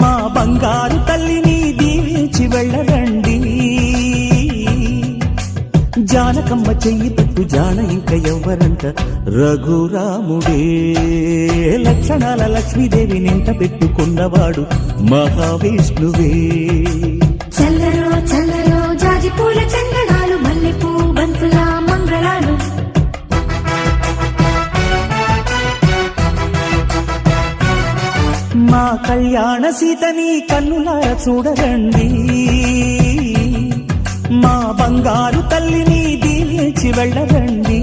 మా బంగారు తల్లిని దీవించి వెళ్ళరండి. జానకమ్మ చెయ్యి పెట్టు జాన ఇంక ఎవ్వరంట రఘురాముడే. లక్షణాల లక్ష్మీదేవి నింట పెట్టుకున్నవాడు మహావిష్ణువే. చల్లరో చల్లరో జాజి పూల చందనాలు మల్లెపూ బంతుల మంగళాలు. మా కళ్యాణ సీతని కన్నులార చూడరండి. మా బంగారు తల్లిని దీవించి వెళ్ళరండి.